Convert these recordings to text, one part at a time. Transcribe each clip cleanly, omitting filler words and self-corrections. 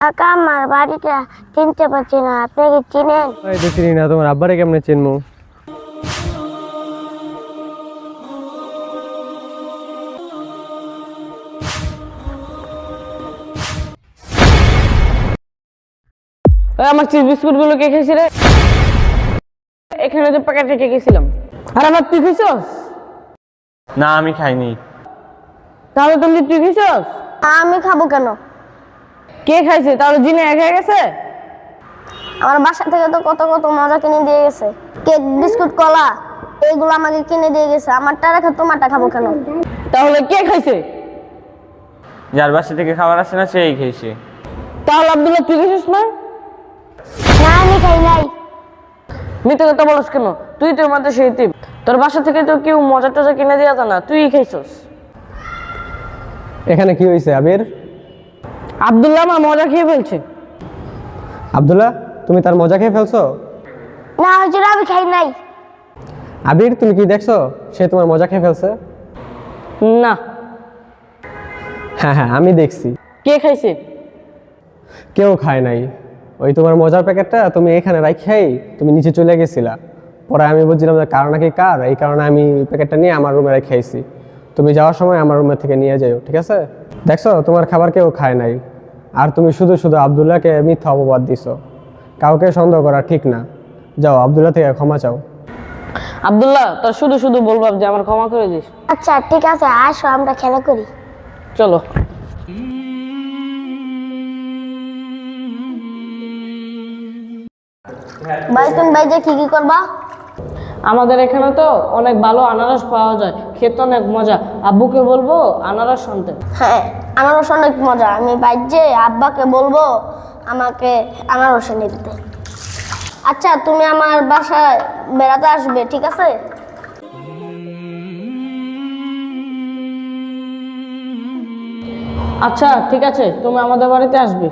কাকা আমার বাড়িটা চিনতে পারছি না, আপনি কি চিনেন? এই তো চিনি না, তোমার আব্বারে কেমনে চিনবো? আমার চিজ বিস্কুট গুলো কে খেয়েছি রে? এখানে তো প্যাকেট রেখে গেছিলাম। আর আমার তুই খেয়েছস? না, আমি খাইনি। তাহলে তুমি তুই খেয়েছস? আমি খাবো কেন? কে খাইছে? তাহলে জিনে এক হয়ে গেছে। আমার বাসা থেকে তো কত কত মজা কিনে দিয়ে গেছে, কেক বিস্কুট কলা এগুলো আমাকে কিনে দিয়ে গেছে। আমারটা রেখে তোমারটা খাবো কেন? তাহলে কে খাইছে? যার বাসা থেকে খাবার আসে না সেই খেয়েছে। তাহলে আব্দুল্লাহ তুই খেয়েছিস না? না, আমি খাই নাই। মিথ্যে কথা বলছ কেন? তুই তোর মধ্যে সেই টিপ, তোর বাসা থেকে তো কেউ মজা টজা কিনে দিয়ে না, তুই খাইছস। এখানে কি হয়েছে আবির? আব্দুল্লাহ আমার মজা খেয়ে ফেলছে। আব্দুল্লাহ, তুমি তার মজা খেয়ে ফেলছো? না হুজুর, আমি খাই নাই। আবির, তুমি কি দেখছো সে তোমার মজা খেয়ে ফেলছে? না। হ্যাঁ হ্যাঁ, আমি দেখছি। কে খাইছে? কেউ খায় নাই। ওই তোমার মজার প্যাকেটটা তুমি এখানে রাখাই তুমি নিচে চলে গেছিলা। পরে আমি বুঝছিলাম যে কার নাকি কার, এই কারণে আমি প্যাকেটটা নিয়ে আমার রুমে রেখেছি। তুমি যাওয়ার সময় আমার রুমের থেকে নিয়ে যাও, ঠিক আছে? দেখছো তোমার খাবার কেউ খায় নাই, আর তুমি শুধু শুধু আব্দুল্লাহকে মিথ্যা অপবাদ দিছো। কাউকে সন্দেহ করা ঠিক না। যাও, আব্দুল্লাহ থেকে ক্ষমা চাও। আব্দুল্লাহ, তোর শুধু শুধু বলবাম যে আমার ক্ষমা করে দিস। আচ্ছা ঠিক আছে, আসো আমরা খেলা করি। চলো। ভাই তুমি বাইরে কি কি করবা? আমাদের এখানে তো অনেক ভালো আনারস পাওয়া যায়, খেতে অনেক মজা। আব্বুকে বলবো আনারস আনতে। হ্যাঁ, আনারস অনেক মজা। আমি বাইরে আব্বাকে বলবো আমাকে আনারস এনে দিতে। আচ্ছা, তুমি আমার বাসায় বেড়াতে আসবে, ঠিক আছে? আচ্ছা ঠিক আছে, তুমি আমাদের বাড়িতে আসবে।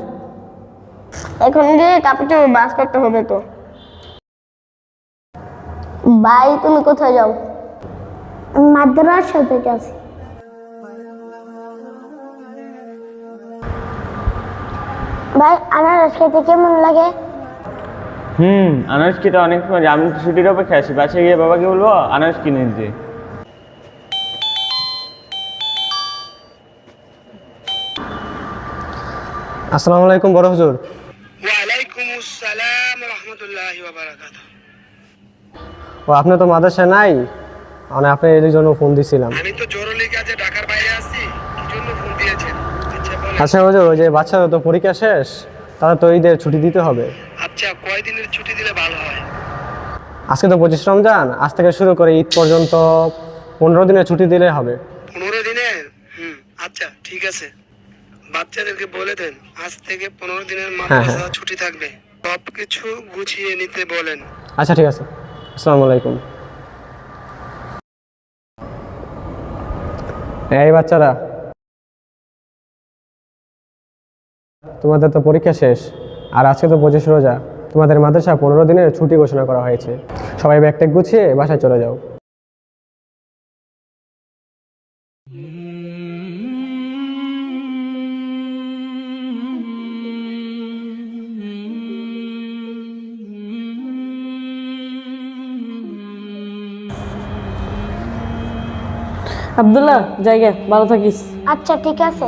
এখন গিয়ে কাপড় বাস করতে হবে তো। ভাই তুমি কোথায় যাও? মাদ্রাসা থেকে আসি। ভাই আনারস খেতে কেমন লাগে? আনারস খেতে অনেক মজা। আমি তো ছুটির অপেক্ষায় আছি, বাসায় গিয়ে বাবাকে বলবো আনারস কিনে দিতে। আসসালামু আলাইকুম বড় হুজুর। ওয়ালাইকুম আসসালাম রহমতুল্লাহি ওয়া বারাকাতুহু। ও, আপনি তো মাদ্রাসায় নাই, মানে আপনি এই জন্য ফোন দিছিলাম। আমি তো জরুরি কাজে ঢাকার বাইরে আছি, কি জন্য ফোন দিয়েছেন? আচ্ছা বলেন। আচ্ছা হুজুর, ওই যে বাচ্চাদের তো পরীক্ষা শেষ, তাদের তো ঈদের ছুটি দিতে হবে। আচ্ছা, কয় দিনের ছুটি দিলে ভালো হয়? আজকে তো 25 রমজান, আজ থেকে শুরু করে ঈদ পর্যন্ত 15 দিনের ছুটি দিলে হবে। 15 দিনের? আচ্ছা ঠিক আছে। বাচ্চাদেরকে বলে দেন আজ থেকে 15 দিনের মাদ্রাসা ছুটি থাকবে। সব কিছু গুছিয়ে নিতে বলেন। আচ্ছা ঠিক আছে। আসসালামু আলাইকুম। এই বাচ্চারা, তোমাদের তো পরীক্ষা শেষ, আর আজকে তো 25 রোজা। তোমাদের মাদ্রাসা 15 দিনের ছুটি ঘোষণা করা হয়েছে। সবাই ব্যাগ ট্যাগ গুছিয়ে বাসায় চলে যাও। আব্দুল্লাহ, জায়গা ভালো থাকিস। আচ্ছা ঠিক আছে।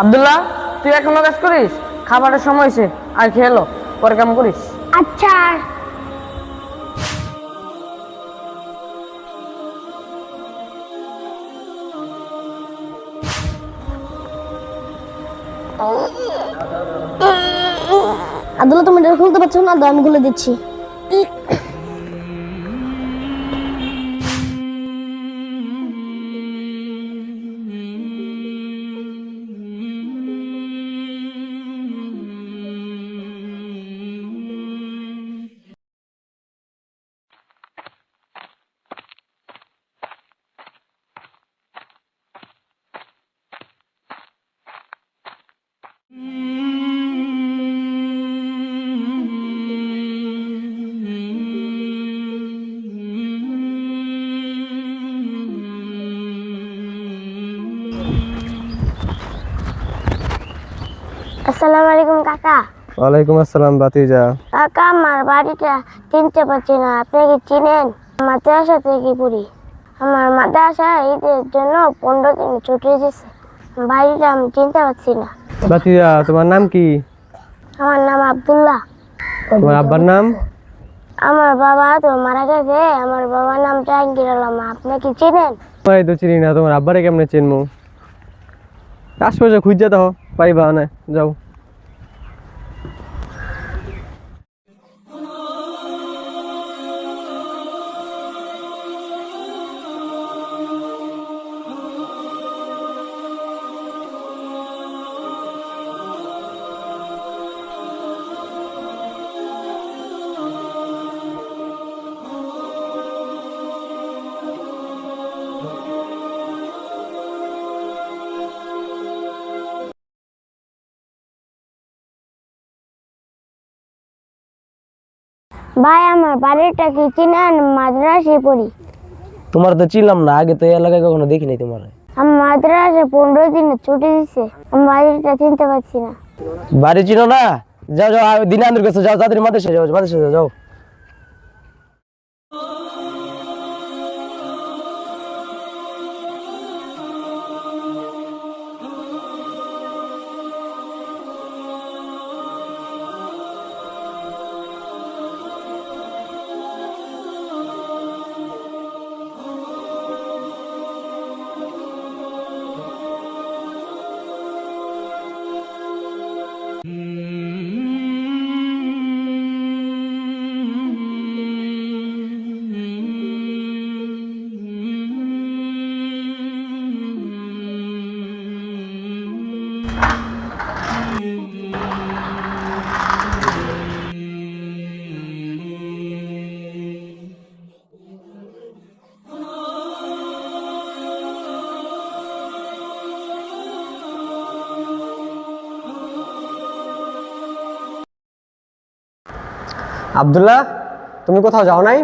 আব্দুল্লাহ, তুই এখনো কাজ করিস? খাবারের সময় হয়েছে, আর খেলো, পরে কাম করিস। আচ্ছা। আব্দুল্লাহ তুমি এটা খুলতে পারছো না? আমি খুলে দিচ্ছি। আসসালামু আলাইকুম কাকা। ওয়ালাইকুম আসসালাম বাতিজা। কাকা আমার বাড়িটা চিনতে পারছি না, আপনি কি চিনেন? মাদ্রাসা থেকে পড়ি। আমার মাদ্রাসা ঈদের জন্য 15 দিন ছুটি দিয়েছে, বাড়িটা আমি চিনতে পারছি না। বাতিজা, তোমার নাম কি? আমার নাম আব্দুল্লাহ। তোমার আব্বার নাম? আমার বাবা তো মারা গেছে, আমার বাবার নাম জাহাঙ্গীর আলম। আপনি কি চিনেন? তোমার তো চিনি না, তোমার আব্বারে কেমনে চিনমু? আশপাশে খুঁজে দাও, পাইবা না, যাও। ভাই আমার বাড়িটা কি চিনেন? মাদ্রাসায় পড়ি। তোমার তো চিনলাম না, আগে তো এই এলাকায় কখনো দেখিনি তোমার। আমার মাদ্রাসায় 15 দিনের ছুটি দিচ্ছে, আমি বাড়িটা চিনতে পারছি না। বাড়ি চিনো না? যাও যাও, দিনে আন্দুর কাছে যাও, তাড়াতাড়ি মাদ্রাসায় যাও, মাদ্রাসায় যাও, যাও। আব্দুল্লাহ, তুমি কোথাও যাও নাই?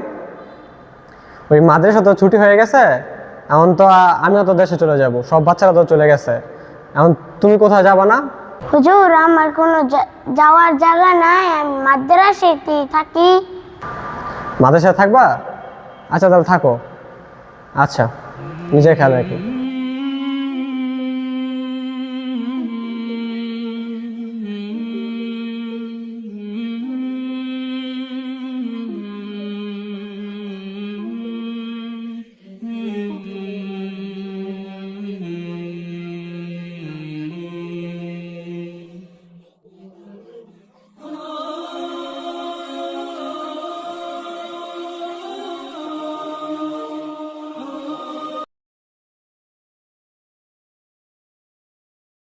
ওই মাদ্রাসা তো ছুটি হয়ে গেছে, এখন তো আমিও তো দেশে চলে যাব, সব বাচ্চারা তো চলে গেছে, এখন তুমি কোথাও যাবা না? হুজুর আমার কোনো যাওয়ার জায়গা নাই, আমি মাদ্রাসায় থাকি। মাদ্রাসায় থাকবা? আচ্ছা তাহলে থাকো। আচ্ছা, নিজের খেয়াল রাখো।